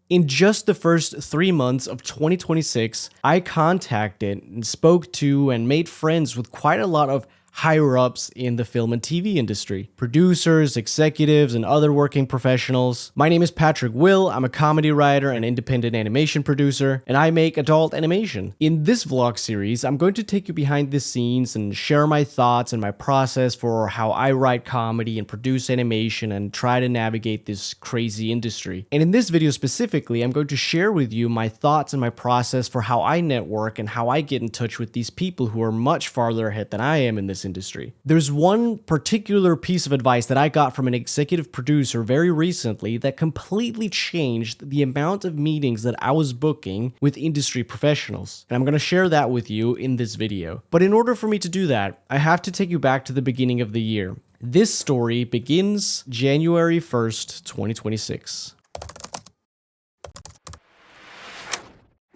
In just the first 3 months of 2026, I contacted and spoke to and made friends with quite a lot of higher ups in the film and TV industry, producers, executives, and other working professionals. My name is Patrick Will. I'm a comedy writer and independent animation producer, and I make adult animation. In this vlog series, I'm going to take you behind the scenes and share my thoughts and my process for how I write comedy and produce animation and try to navigate this crazy industry. And in this video specifically, I'm going to share with you my thoughts and my process for how I network and how I get in touch with these people who are much farther ahead than I am in this industry. There's one particular piece of advice that I got from an executive producer very recently that completely changed the amount of meetings that I was booking with industry professionals. And I'm going to share that with you in this video. But in order for me to do that, I have to take you back to the beginning of the year. This story begins January 1st, 2026.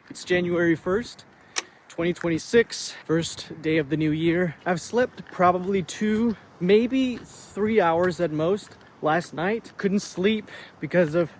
It's January 1st. 2026, first day of the new year. I've slept probably 2, maybe 3 hours at most last night. Couldn't sleep because of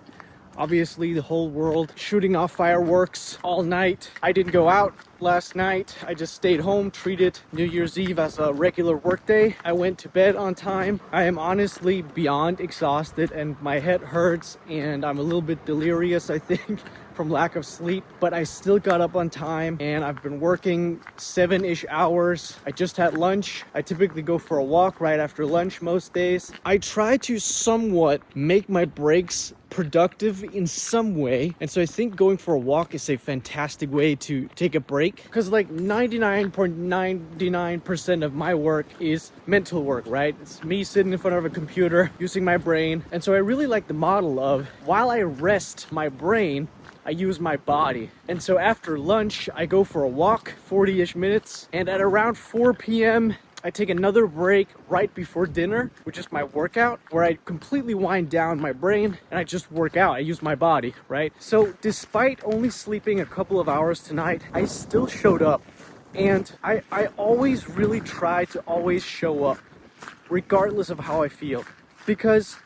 obviously the whole world shooting off fireworks all night. I didn't go out last night. I just stayed home, treated New Year's Eve as a regular workday. I went to bed on time. I am honestly beyond exhausted and my head hurts and I'm a little bit delirious, I think, from lack of sleep, but I still got up on time and I've been working 7-ish hours. I just had lunch. I typically go for a walk right after lunch most days. I try to somewhat make my breaks productive in some way, and so I think going for a walk is a fantastic way to take a break, because like 99.99% of my work is mental work, right? It's me sitting in front of a computer using my brain, and so I really like the model of while I rest my brain, I use my body. And so after lunch, I go for a walk, 40-ish minutes, and at around 4 p.m., I take another break right before dinner, which is my workout, where I completely wind down my brain and I just work out. I use my body, right? So despite only sleeping a couple of hours tonight, I still showed up. And I always really try to always show up, regardless of how I feel. Because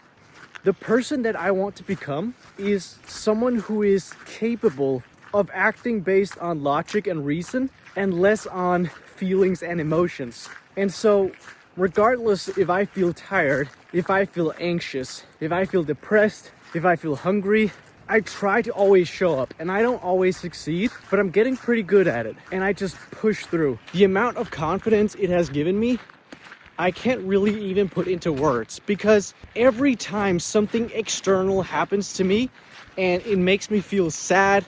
the person that I want to become is someone who is capable of acting based on logic and reason and less on feelings and emotions. And so, regardless if I feel tired, if I feel anxious, if I feel depressed, if I feel hungry, I try to always show up, and I don't always succeed, but I'm getting pretty good at it, and I just push through. The amount of confidence it has given me, I can't really even put into words, because every time something external happens to me and it makes me feel sad,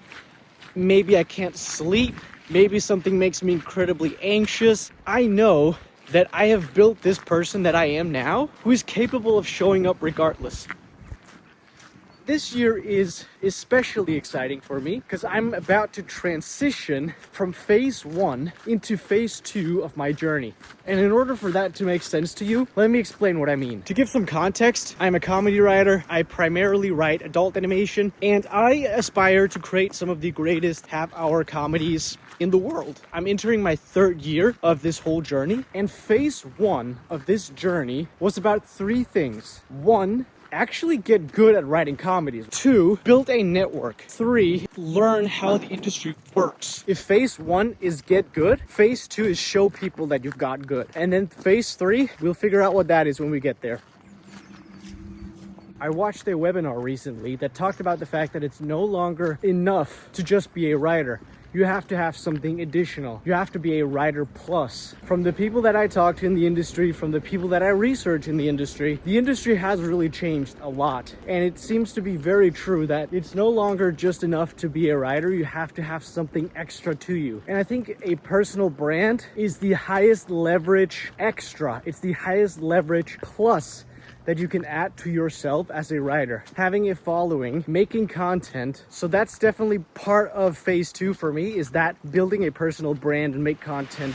maybe I can't sleep, maybe something makes me incredibly anxious, I know that I have built this person that I am now who is capable of showing up regardless. This year is especially exciting for me because I'm about to transition from phase 1 into phase 2 of my journey. And in order for that to make sense to you, let me explain what I mean. To give some context, I'm a comedy writer. I primarily write adult animation, and I aspire to create some of the greatest half-hour comedies in the world. I'm entering my 3rd year of this whole journey, and phase 1 of this journey was about 3 things. 1, actually get good at writing comedies. 2, build a network. 3, learn how the industry works. If phase 1 is get good, phase 2 is show people that you've got good. And then phase 3, we'll figure out what that is when we get there. I watched a webinar recently that talked about the fact that it's no longer enough to just be a writer. You have to have something additional. You have to be a writer plus. From the people that I talk to in the industry, from the people that I research in the industry has really changed a lot. And it seems to be very true that it's no longer just enough to be a writer. You have to have something extra to you. And I think a personal brand is the highest leverage extra. It's the highest leverage plus that you can add to yourself as a writer. Having a following, making content. So that's definitely part of phase 2 for me, is that building a personal brand and make content.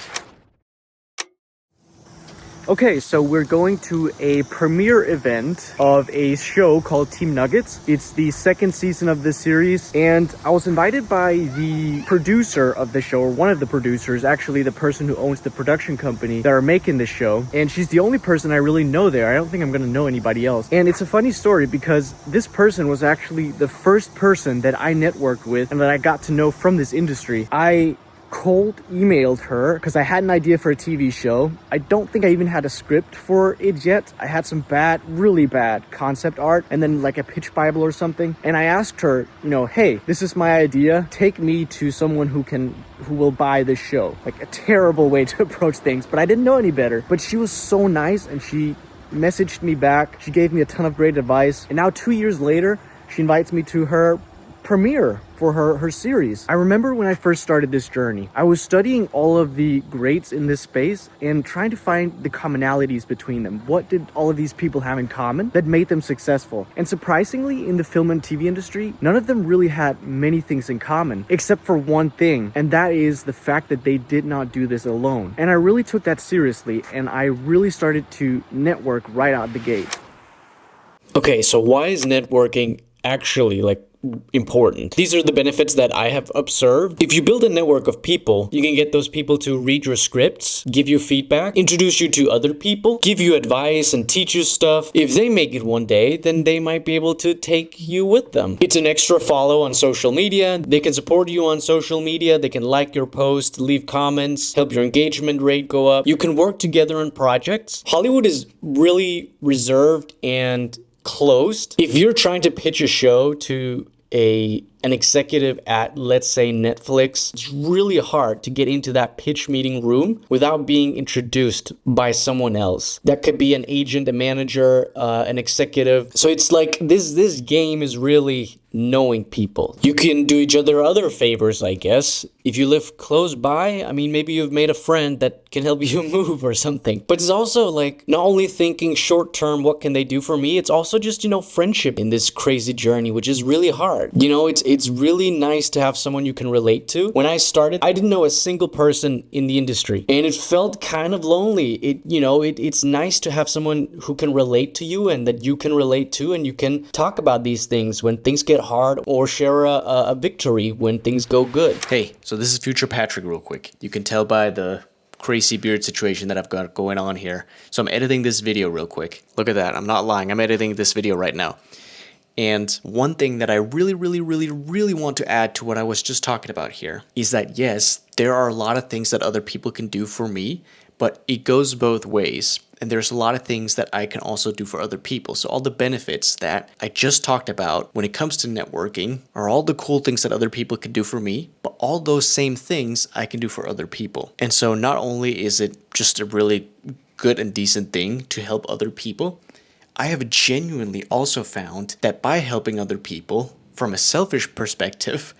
Okay, so we're going to a premiere event of a show called Team Nuggets. It's the second season of this series, and I was invited by the producer of the show, or one of the producers, actually the person who owns the production company that are making this show, and she's the only person I really know there. I don't think I'm gonna know anybody else. And it's a funny story because this person was actually the first person that I networked with and that I got to know from this industry. I cold emailed her because I had an idea for a TV show. I don't think I even had a script for it yet. I had some really bad concept art and then like a pitch bible or something. And I asked her, hey, this is my idea. Take me to someone who will buy this show. Like a terrible way to approach things, but I didn't know any better. But she was so nice and she messaged me back. She gave me a ton of great advice. And now 2 years later, she invites me to her premiere for her series. I remember when I first started this journey, I was studying all of the greats in this space and trying to find the commonalities between them. What did all of these people have in common that made them successful? And surprisingly, in the film and TV industry, none of them really had many things in common, except for one thing, and that is the fact that they did not do this alone. And I really took that seriously, and I really started to network right out the gate. Okay, so why is networking actually important? These are the benefits that I have observed. If you build a network of people, you can get those people to read your scripts, give you feedback, introduce you to other people, give you advice and teach you stuff. If they make it one day, then they might be able to take you with them. It's an extra follow on social media. They can support you on social media. They can like your post, leave comments, help your engagement rate go up. You can work together on projects. Hollywood is really reserved and closed. If you're trying to pitch a show to an executive at, let's say, Netflix, it's really hard to get into that pitch meeting room without being introduced by someone else. That could be an agent, a manager, an executive. So it's like this game is really knowing people. You can do each other other favors, I guess. If you live close by, maybe you've made a friend that can help you move or something. But it's also not only thinking short term, what can they do for me? It's also just, friendship in this crazy journey, which is really hard. It's really nice to have someone you can relate to. When I started, I didn't know a single person in the industry, and it felt kind of lonely. It's nice to have someone who can relate to you and that you can relate to, and you can talk about these things when things get hard or share a victory when things go good. Hey, so this is Future Patrick real quick. You can tell by the crazy beard situation that I've got going on here. So I'm editing this video real quick. Look at that. I'm not lying. I'm editing this video right now. And one thing that I really want to add to what I was just talking about here is that yes, there are a lot of things that other people can do for me, but it goes both ways. And there's a lot of things that I can also do for other people. So all the benefits that I just talked about when it comes to networking are all the cool things that other people can do for me, but all those same things I can do for other people. And so not only is it just a really good and decent thing to help other people, I have genuinely also found that by helping other people from a selfish perspective,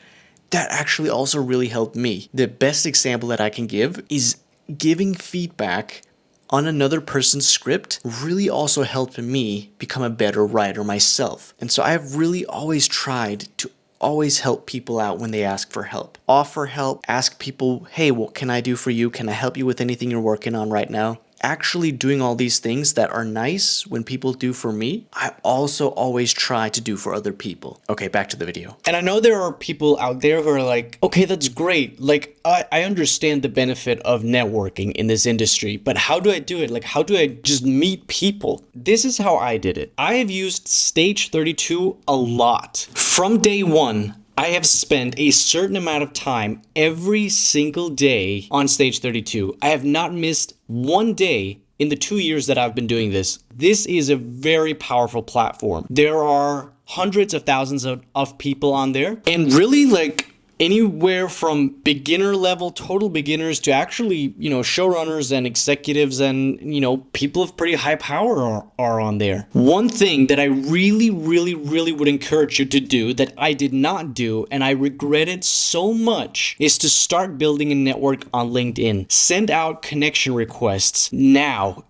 that actually also really helped me. The best example that I can give is giving feedback on another person's script really also helped me become a better writer myself. And so I have really always tried to always help people out when they ask for help. Offer help, ask people, hey, what can I do for you? Can I help you with anything you're working on right now? Actually doing all these things that are nice when people do for me, I also always try to do for other people. Okay, back to the video. And I know there are people out there who are like, okay, that's great. I understand the benefit of networking in this industry, but how do I do it? How do I just meet people? This is how I did it. I have used Stage 32 a lot. From day one, I have spent a certain amount of time every single day on Stage 32. I have not missed one day in the 2 years that I've been doing this. This is a very powerful platform. There are hundreds of thousands of people on there, and really anywhere from beginner level, total beginners, to actually, showrunners and executives and, people of pretty high power are on there. One thing that I really would encourage you to do that I did not do and I regretted so much is to start building a network on LinkedIn. Send out connection requests now.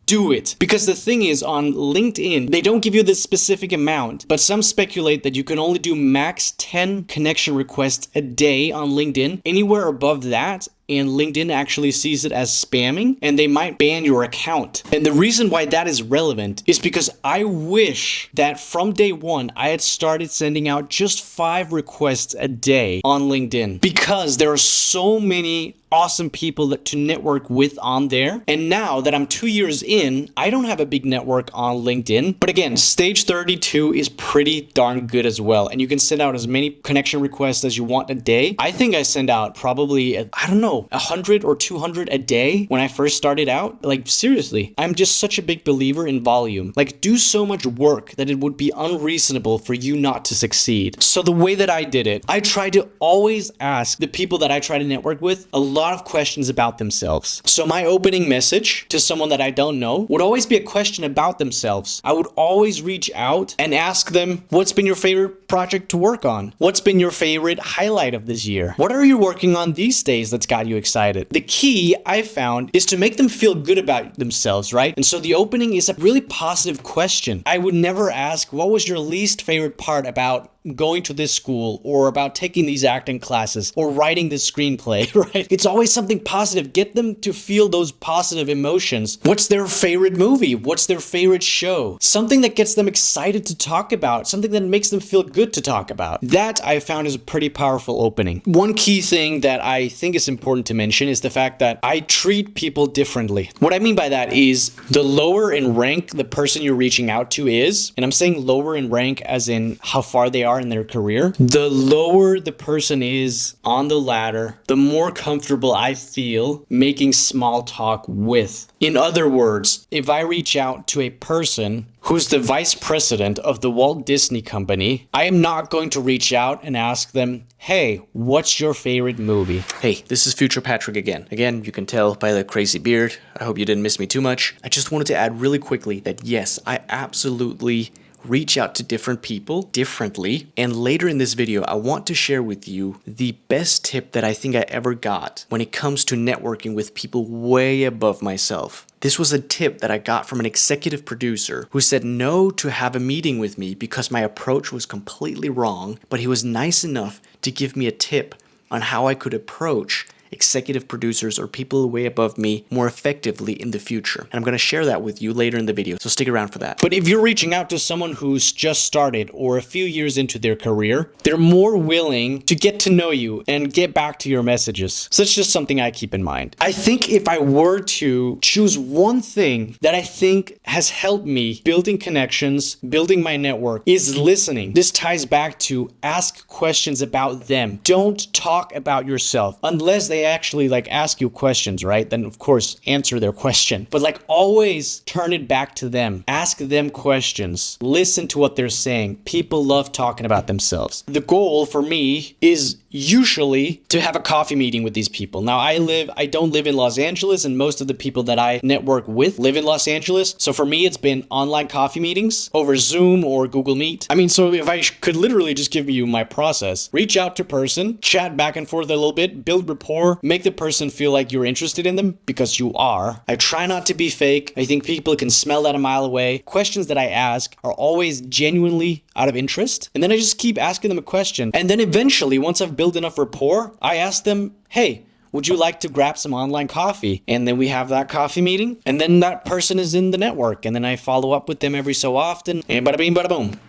Do it. Because the thing is, on LinkedIn, they don't give you this specific amount, but some speculate that you can only do max 10 connection requests a day on LinkedIn. Anywhere above that, and LinkedIn actually sees it as spamming and they might ban your account. And the reason why that is relevant is because I wish that from day one I had started sending out just 5 requests a day on LinkedIn, because there are so many awesome people that to network with on there. And now that I'm 2 years in, I don't have a big network on LinkedIn. But again, stage 32 is pretty darn good as well. And you can send out as many connection requests as you want a day. I think I send out probably, I don't know, 100 or 200 a day when I first started out. Like seriously, I'm just such a big believer in volume. Like do so much work that it would be unreasonable for you not to succeed. So the way that I did it, I try to always ask the people that I try to network with a lot of questions about themselves. So my opening message to someone that I don't know would always be a question about themselves. I would always reach out and ask them, what's been your favorite project to work on? What's been your favorite highlight of this year? What are you working on these days that's got you excited? The key I found is to make them feel good about themselves, right? And so the opening is a really positive question. I would never ask, what was your least favorite part about going to this school, or about taking these acting classes, or writing this screenplay, right? It's always something positive. Get them to feel those positive emotions. What's their favorite movie? What's their favorite show? Something that gets them excited to talk about, something that makes them feel good to talk about. That I found is a pretty powerful opening. One key thing that I think is important to mention is the fact that I treat people differently. What I mean by that is the lower in rank the person you're reaching out to is, and I'm saying lower in rank as in how far they are in their career, the lower the person is on the ladder, the more comfortable I feel making small talk with. In other words, if I reach out to a person who's the vice president of the Walt Disney Company, I am not going to reach out and ask them, hey, what's your favorite movie? Hey, this is Future Patrick again. Again, you can tell by the crazy beard. I hope you didn't miss me too much. I just wanted to add really quickly that yes, I absolutely reach out to different people differently. And later in this video, I want to share with you the best tip that I think I ever got when it comes to networking with people way above myself. This was a tip that I got from an executive producer who said no to have a meeting with me because my approach was completely wrong, but he was nice enough to give me a tip on how I could approach executive producers or people way above me more effectively in the future. And I'm going to share that with you later in the video, so stick around for that. But if you're reaching out to someone who's just started or a few years into their career, they're more willing to get to know you and get back to your messages. So that's just something I keep in mind. I think if I were to choose one thing that I think has helped me building connections, building my network, is listening. This ties back to ask questions about them. Don't talk about yourself unless they actually ask you questions, right? Then of course answer their question. But always turn it back to them. Ask them questions. Listen to what they're saying. People love talking about themselves. The goal for me is usually to have a coffee meeting with these people. Now I don't live in Los Angeles, and most of the people that I network with live in Los Angeles. So for me, it's been online coffee meetings over Zoom or Google Meet. I mean, so if I could literally just give you my process, reach out to person, chat back and forth a little bit, build rapport, make the person feel like you're interested in them, because you are. I try not to be fake. I think people can smell that a mile away. Questions that I ask are always genuinely out of interest. And then I just keep asking them a question. And then eventually, once I've built enough rapport, I ask them, hey, would you like to grab some online coffee? And then we have that coffee meeting. And then that person is in the network. And then I follow up with them every so often. And bada bing, bada boom.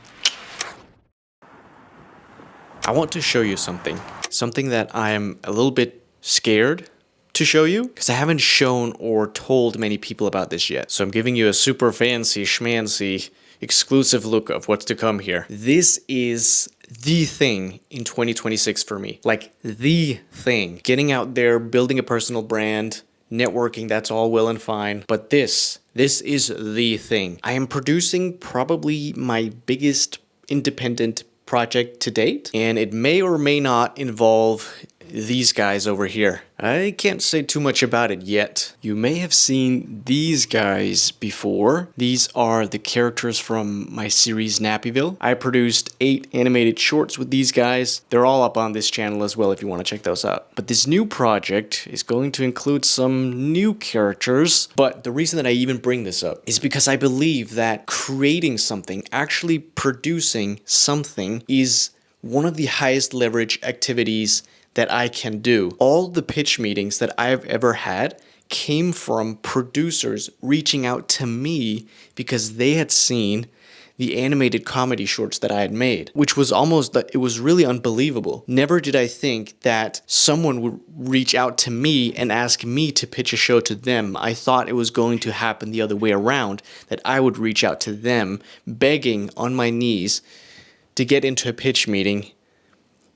I want to show you something that I'm a little bit scared to show you, because I haven't shown or told many people about this yet. So I'm giving you a super fancy schmancy exclusive look of what's to come here. This is the thing in 2026 for me. The thing. Getting out there, building a personal brand, networking, that's all well and fine. But this is the thing. I am producing probably my biggest independent project to date, and it may or may not involve these guys over here. I can't say too much about it yet. You may have seen these guys before. These are the characters from my series Nappyville. I produced 8 animated shorts with these guys. They're all up on this channel as well if you want to check those out. But this new project is going to include some new characters. But the reason that I even bring this up is because I believe that creating something, actually producing something, is one of the highest leverage activities that I can do. All the pitch meetings that I've ever had came from producers reaching out to me because they had seen the animated comedy shorts that I had made, which was it was really unbelievable. Never did I think that someone would reach out to me and ask me to pitch a show to them. I thought it was going to happen the other way around, that I would reach out to them, begging on my knees to get into a pitch meeting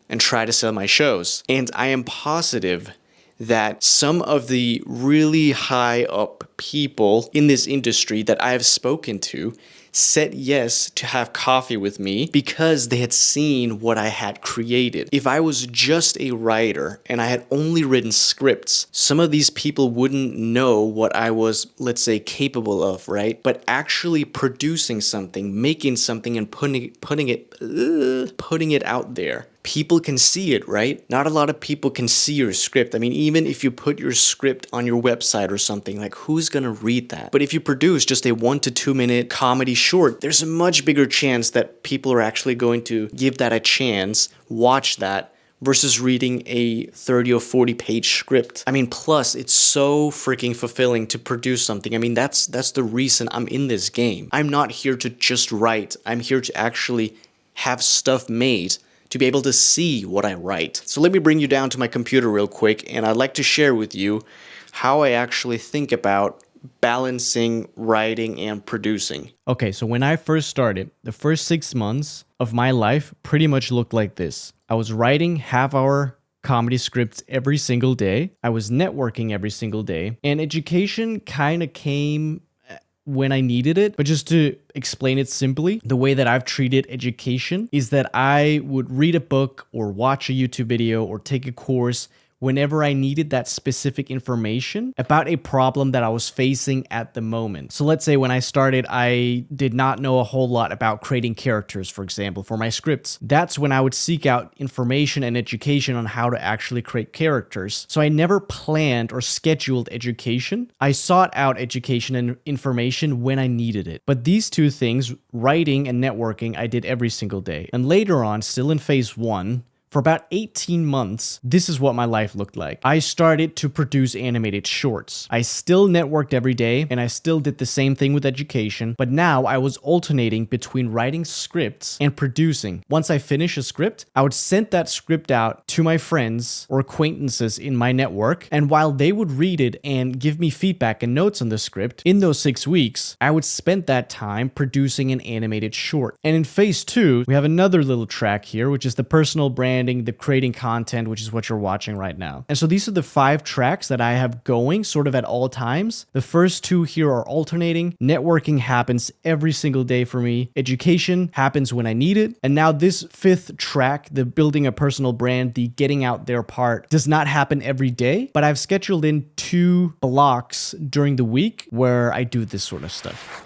and try to sell my shows. And I am positive that some of the really high up people in this industry that I have spoken to said yes to have coffee with me because they had seen what I had created. If I was just a writer and I had only written scripts, some of these people wouldn't know what I was, let's say, capable of, right? But actually producing something, making something, and putting it out there, people can see it, right? Not a lot of people can see your script. I mean, even if you put your script on your website or something, like, who's gonna read that? But if you produce just a 1 to 2 minute comedy short, there's a much bigger chance that people are actually going to give that a chance, watch that, versus reading a 30 or 40 page script. I mean, plus it's so freaking fulfilling to produce something. I mean, that's the reason I'm in this game. I'm not here to just write. I'm here to actually have stuff made, to be able to see what I write. So let me bring you down to my computer real quick, and I'd like to share with you how I actually think about balancing writing and producing. Okay, so when I first started, the first 6 months of my life pretty much looked like this. I was writing half-hour comedy scripts every single day. I was networking every single day, and education kind of came when I needed it. But just to explain it simply, the way that I've treated education is that I would read a book or watch a YouTube video or take a course whenever I needed that specific information about a problem that I was facing at the moment. So let's say when I started, I did not know a whole lot about creating characters, for example, for my scripts. That's when I would seek out information and education on how to actually create characters. So I never planned or scheduled education. I sought out education and information when I needed it. But these two things, writing and networking, I did every single day. And later on, still in phase 1, for about 18 months, this is what my life looked like. I started to produce animated shorts. I still networked every day, and I still did the same thing with education, but now I was alternating between writing scripts and producing. Once I finished a script, I would send that script out to my friends or acquaintances in my network, and while they would read it and give me feedback and notes on the script, in those 6 weeks, I would spend that time producing an animated short. And in phase 2, we have another little track here, which is the personal brand, the creating content, which is what you're watching right now. And so these are the 5 tracks that I have going sort of at all times. The first 2 here are alternating. Networking happens every single day for me. Education happens when I need it. And now this 5th track, the building a personal brand, the getting out there part, does not happen every day, but I've scheduled in 2 blocks during the week where I do this sort of stuff.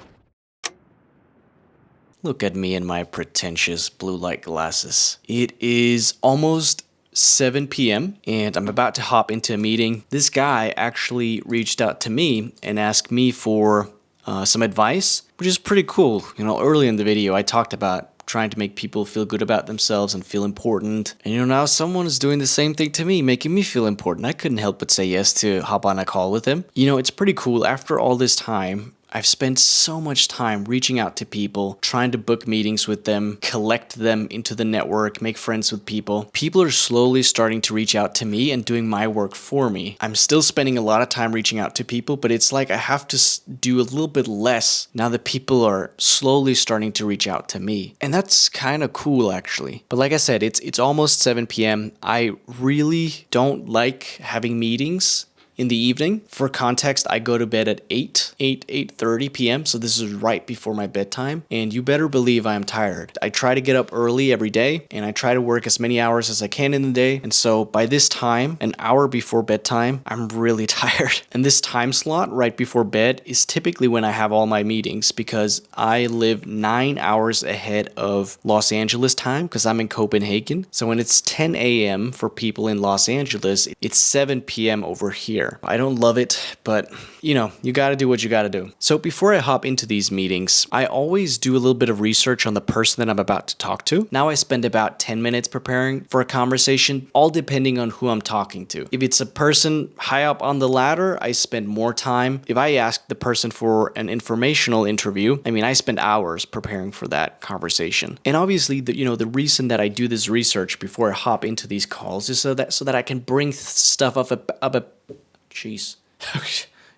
Look at me and my pretentious blue light glasses. It is almost 7 p.m. and I'm about to hop into a meeting. This guy actually reached out to me and asked me for some advice, which is pretty cool. You know, early in the video, I talked about trying to make people feel good about themselves and feel important. And you know, now someone is doing the same thing to me, making me feel important. I couldn't help but say yes to hop on a call with him. You know, it's pretty cool. After all this time, I've spent so much time reaching out to people, trying to book meetings with them, collect them into the network, make friends with people. People are slowly starting to reach out to me and doing my work for me. I'm still spending a lot of time reaching out to people, but it's like I have to do a little bit less now that people are slowly starting to reach out to me. And that's kind of cool, actually. But like I said, it's almost 7 p.m. I really don't like having meetings in the evening. For context, I go to bed at 8:30 p.m. So this is right before my bedtime. And you better believe I am tired. I try to get up early every day and I try to work as many hours as I can in the day. And so by this time, an hour before bedtime, I'm really tired. And this time slot right before bed is typically when I have all my meetings because I live 9 hours ahead of Los Angeles time because I'm in Copenhagen. So when it's 10 a.m. for people in Los Angeles, it's 7 p.m. over here. here. I don't love it, but you know, you gotta do what you gotta do. So before I hop into these meetings, I always do a little bit of research on the person that I'm about to talk to. Now I spend about 10 minutes preparing for a conversation, all depending on who I'm talking to. If it's a person high up on the ladder, I spend more time. If I ask the person for an informational interview, I mean, I spend hours preparing for that conversation. And obviously, the reason that I do this research before I hop into these calls is so that I can bring stuff up a jeez.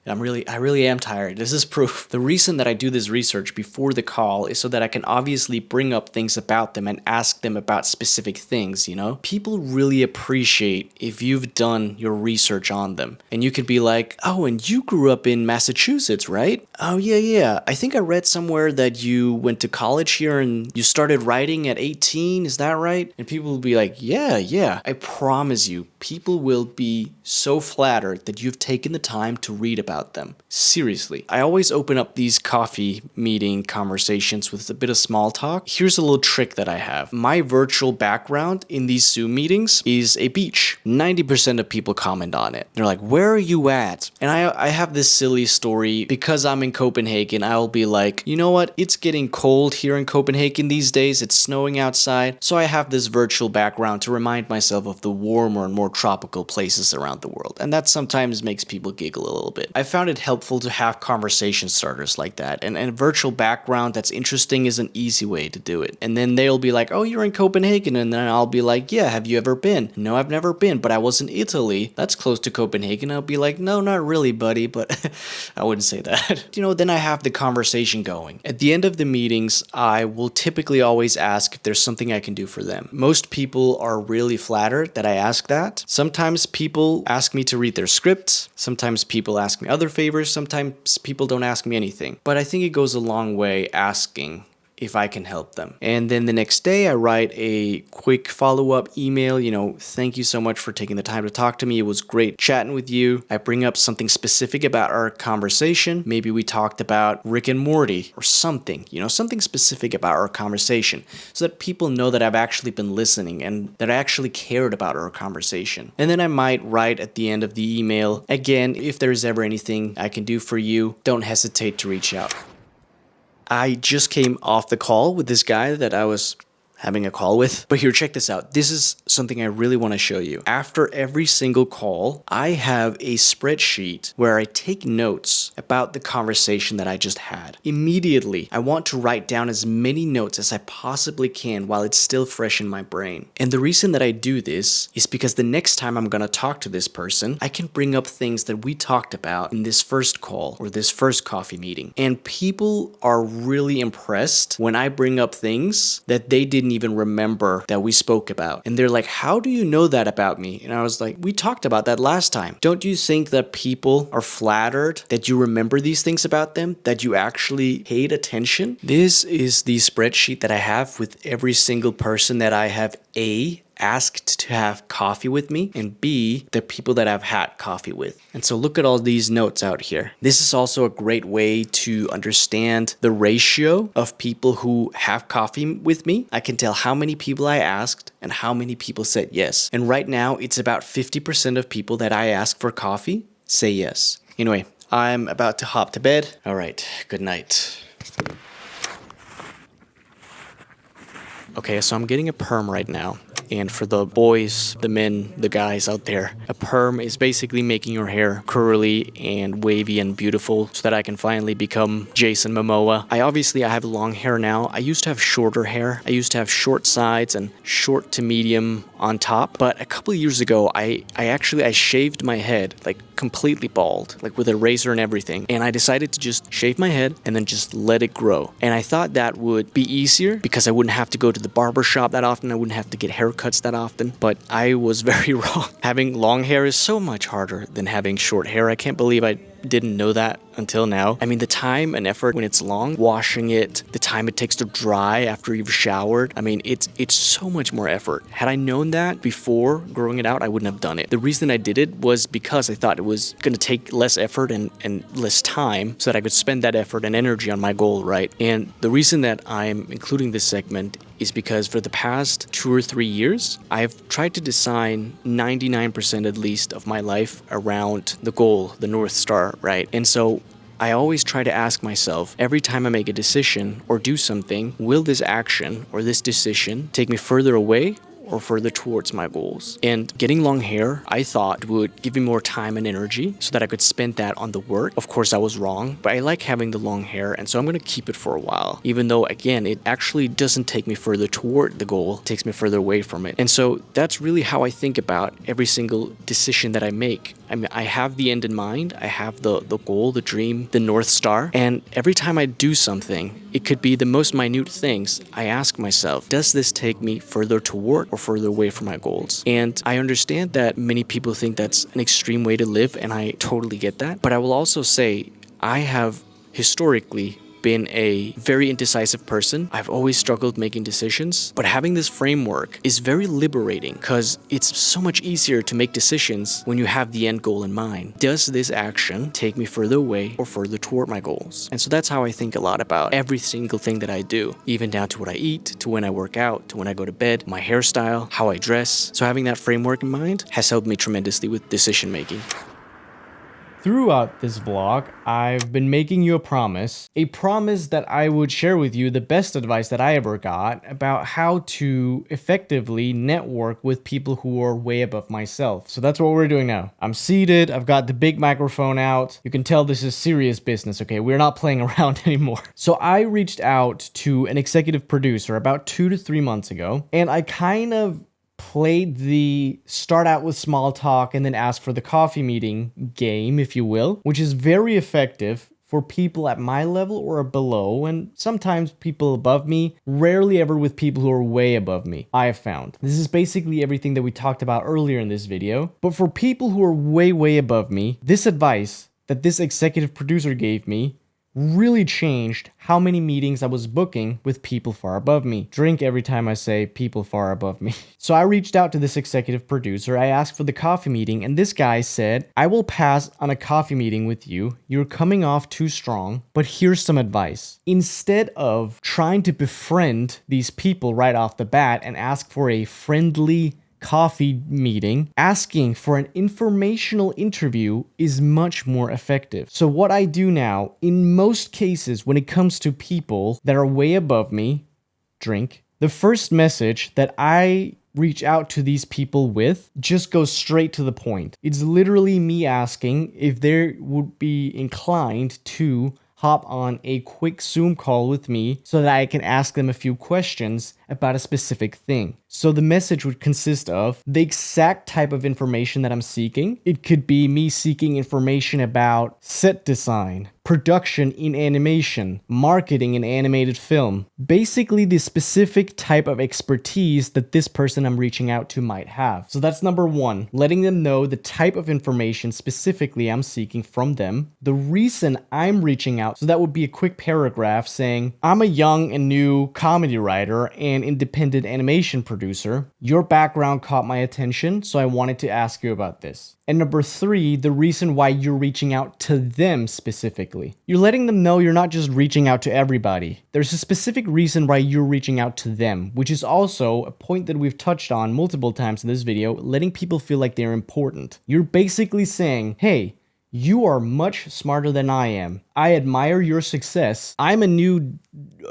I really am tired. This is proof. The reason that I do this research before the call is so that I can obviously bring up things about them and ask them about specific things, you know? People really appreciate if you've done your research on them. And you can be like, oh, and you grew up in Massachusetts, right? Oh, yeah. I think I read somewhere that you went to college here and you started writing at 18. Is that right? And people will be like, yeah. I promise you, people will be so flattered that you've taken the time to read about them. Seriously. I always open up these coffee meeting conversations with a bit of small talk. Here's a little trick that I have. My virtual background in these Zoom meetings is a beach. 90% of people comment on it. They're like, where are you at? And I have this silly story. Because I'm in Copenhagen, I'll be like, you know what? It's getting cold here in Copenhagen these days. It's snowing outside. So I have this virtual background to remind myself of the warmer and more tropical places around the world. And that sometimes makes people giggle a little bit. I found it helpful to have conversation starters like that. And a virtual background that's interesting is an easy way to do it. And then they'll be like, oh, you're in Copenhagen. And then I'll be like, yeah, have you ever been? No, I've never been, but I was in Italy. That's close to Copenhagen. I'll be like, no, not really, buddy, but I wouldn't say that. Then I have the conversation going. At the end of the meetings, I will typically always ask if there's something I can do for them. Most people are really flattered that I ask that. Sometimes people ask me to read their scripts. Sometimes people ask me other favors. Sometimes people don't ask me anything. But I think it goes a long way asking if I can help them. And then the next day I write a quick follow-up email, thank you so much for taking the time to talk to me. It was great chatting with you. I bring up something specific about our conversation. Maybe we talked about Rick and Morty or something, something specific about our conversation so that people know that I've actually been listening and that I actually cared about our conversation. And then I might write at the end of the email, again, if there's ever anything I can do for you, don't hesitate to reach out. I just came off the call with this guy that I was having a call with. But here, check this out. This is something I really want to show you. After every single call, I have a spreadsheet where I take notes about the conversation that I just had. Immediately, I want to write down as many notes as I possibly can while it's still fresh in my brain. And the reason that I do this is because the next time I'm going to talk to this person, I can bring up things that we talked about in this first call or this first coffee meeting. And people are really impressed when I bring up things that they didn't even remember that we spoke about. And they're like, how do you know that about me? And I was like, we talked about that last time. Don't you think that people are flattered that you remember these things about them, that you actually paid attention? This is the spreadsheet that I have with every single person that I have asked to have coffee with me, and B, the people that I've had coffee with. And so look at all these notes out here. This is also a great way to understand the ratio of people who have coffee with me. I can tell how many people I asked and how many people said yes. And right now, it's about 50% of people that I ask for coffee say yes. Anyway, I'm about to hop to bed. All right, good night. Okay, so I'm getting a perm right now. And for the boys, the men, the guys out there, a perm is basically making your hair curly and wavy and beautiful so that I can finally become Jason Momoa. I have long hair now. I used to have shorter hair. I used to have short sides and short to medium on top. But a couple of years ago, I shaved my head, like completely bald, like with a razor and everything. And I decided to just shave my head and then just let it grow. And I thought that would be easier because I wouldn't have to go to the barber shop that often. I wouldn't have to get haircuts that often. But I was very wrong. Having long hair is so much harder than having short hair. I can't believe I didn't know that until now. I mean, the time and effort when it's long, washing it, the time it takes to dry after you've showered, I mean, it's so much more effort. Had I known that before growing it out, I wouldn't have done it. The reason I did it was because I thought it was going to take less effort and less time so that I could spend that effort and energy on my goal, right? And the reason that I'm including this segment is because for the past 2 or 3 years, I've tried to design 99% at least of my life around the goal, the North Star, right? And so I always try to ask myself, every time I make a decision or do something, will this action or this decision take me further away or further towards my goals? And getting long hair, I thought would give me more time and energy so that I could spend that on the work. Of course, I was wrong, but I like having the long hair, and so I'm going to keep it for a while. Even though, again, it actually doesn't take me further toward the goal, it takes me further away from it. And so that's really how I think about every single decision that I make. I mean, I have the end in mind, I have the goal, the dream, the North Star, and every time I do something, it could be the most minute things, I ask myself, does this take me further toward or further away from my goals? And I understand that many people think that's an extreme way to live, and I totally get that. But I will also say, I have historically been a very indecisive person. I've always struggled making decisions, but having this framework is very liberating because it's so much easier to make decisions when you have the end goal in mind. Does this action take me further away or further toward my goals? And so that's how I think a lot about every single thing that I do, even down to what I eat, to when I work out, to when I go to bed, my hairstyle, how I dress. So having that framework in mind has helped me tremendously with decision making. Throughout this vlog, I've been making you a promise that I would share with you the best advice that I ever got about how to effectively network with people who are way above myself. So that's what we're doing now. I'm seated, I've got the big microphone out. You can tell this is serious business, okay? We're not playing around anymore. So I reached out to an executive producer about 2 to 3 months ago, and I kind of played the start out with small talk and then ask for the coffee meeting game, if you will, which is very effective for people at my level or below, and sometimes people above me, rarely ever with people who are way above me, I have found. This is basically everything that we talked about earlier in this video, but for people who are way above me, this advice that this executive producer gave me really changed how many meetings I was booking with people far above me. Drink every time I say people far above me. So I reached out to this executive producer, I asked for the coffee meeting, and this guy said, I will pass on a coffee meeting with you. You're coming off too strong, but here's some advice. Instead of trying to befriend these people right off the bat and ask for a friendly coffee meeting, asking for an informational interview is much more effective. So what I do now, in most cases, when it comes to people that are way above me, drink, the first message that I reach out to these people with just goes straight to the point. It's literally me asking if they would be inclined to hop on a quick Zoom call with me so that I can ask them a few questions about a specific thing. So the message would consist of the exact type of information that I'm seeking. It could be me seeking information about set design, production in animation, marketing in animated film. Basically the specific type of expertise that this person I'm reaching out to might have. So that's number one, letting them know the type of information specifically I'm seeking from them, the reason I'm reaching out. So that would be a quick paragraph saying, I'm a young and new comedy writer and independent animation producer. Your background caught my attention, so I wanted to ask you about this. And number three, the reason why you're reaching out to them specifically. You're letting them know you're not just reaching out to everybody. There's a specific reason why you're reaching out to them, which is also a point that we've touched on multiple times in this video, letting people feel like they're important. You're basically saying, hey, you are much smarter than I am. I admire your success. I'm a new,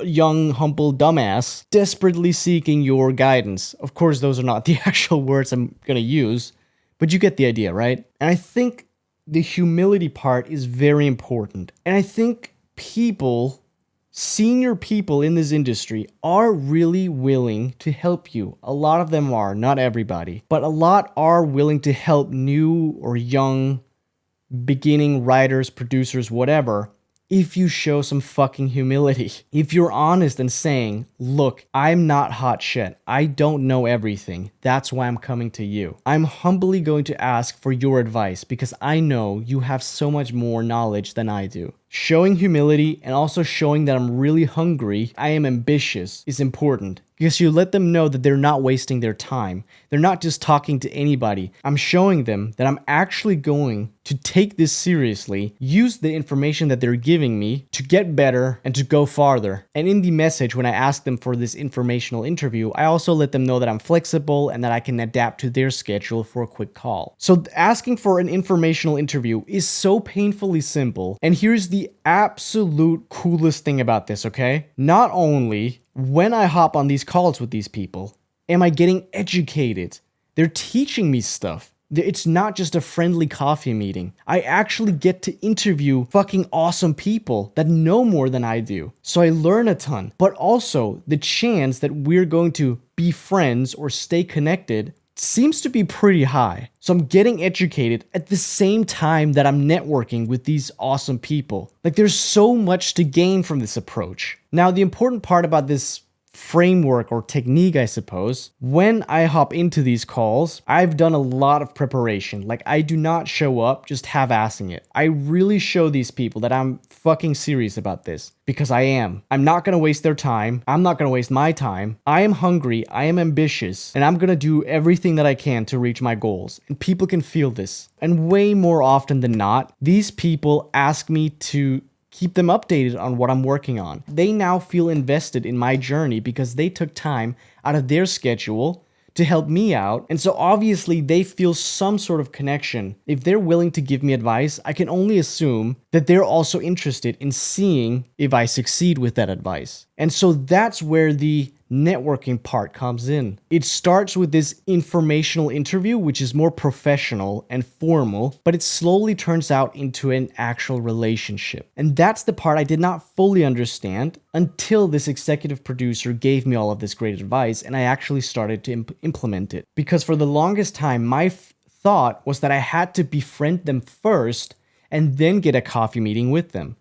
young, humble dumbass desperately seeking your guidance. Of course, those are not the actual words I'm gonna use, but you get the idea, right? And I think the humility part is very important. And I think people, senior people in this industry, are really willing to help you. A lot of them are, not everybody, but a lot are willing to help new or young beginning writers, producers, whatever, if you show some fucking humility. If you're honest and saying, look, I'm not hot shit. I don't know everything. That's why I'm coming to you. I'm humbly going to ask for your advice because I know you have so much more knowledge than I do. Showing humility and also showing that I'm really hungry, I am ambitious, is important. Because you let them know that they're not wasting their time. They're not just talking to anybody. I'm showing them that I'm actually going to take this seriously, use the information that they're giving me to get better and to go farther. And in the message, when I ask them for this informational interview, I also let them know that I'm flexible and that I can adapt to their schedule for a quick call. So asking for an informational interview is so painfully simple. And here's the absolute coolest thing about this, okay? Not only when I hop on these calls with these people, am I getting educated? They're teaching me stuff. It's not just a friendly coffee meeting. I actually get to interview fucking awesome people that know more than I do. So I learn a ton. But also, the chance that we're going to be friends or stay connected seems to be pretty high. So I'm getting educated at the same time that I'm networking with these awesome people. Like, there's so much to gain from this approach. Now, the important part about this framework or technique, I suppose, when I hop into these calls, I've done a lot of preparation. Like, I do not show up just half-assing it. I really show these people that I'm fucking serious about this, because I am. I'm not gonna waste their time. I'm not gonna waste my time. I am hungry, I am ambitious, and I'm gonna do everything that I can to reach my goals. And people can feel this. And way more often than not, these people ask me to keep them updated on what I'm working on. They now feel invested in my journey because they took time out of their schedule to help me out. And so obviously they feel some sort of connection. If they're willing to give me advice, I can only assume that they're also interested in seeing if I succeed with that advice. And so that's where the networking part comes in. It starts with this informational interview, which is more professional and formal, but it slowly turns out into an actual relationship. And that's the part I did not fully understand until this executive producer gave me all of this great advice and I actually started to implement it. Because for the longest time, my thought was that I had to befriend them first and then get a coffee meeting with them.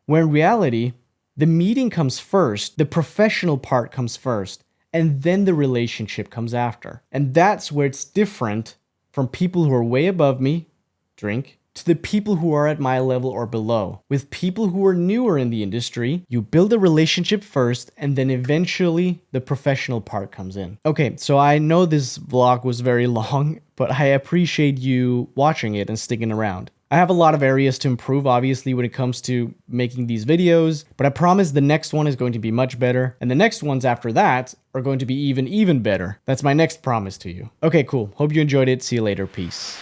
When in reality, the meeting comes first, the professional part comes first, and then the relationship comes after. And that's where it's different from people who are way above me, drink, to the people who are at my level or below. With people who are newer in the industry, you build a relationship first, and then eventually the professional part comes in. Okay, so I know this vlog was very long, but I appreciate you watching it and sticking around. I have a lot of areas to improve, obviously, when it comes to making these videos, but I promise the next one is going to be much better, and the next ones after that are going to be even better. That's my next promise to you. Okay, cool. Hope you enjoyed it. See you later. Peace.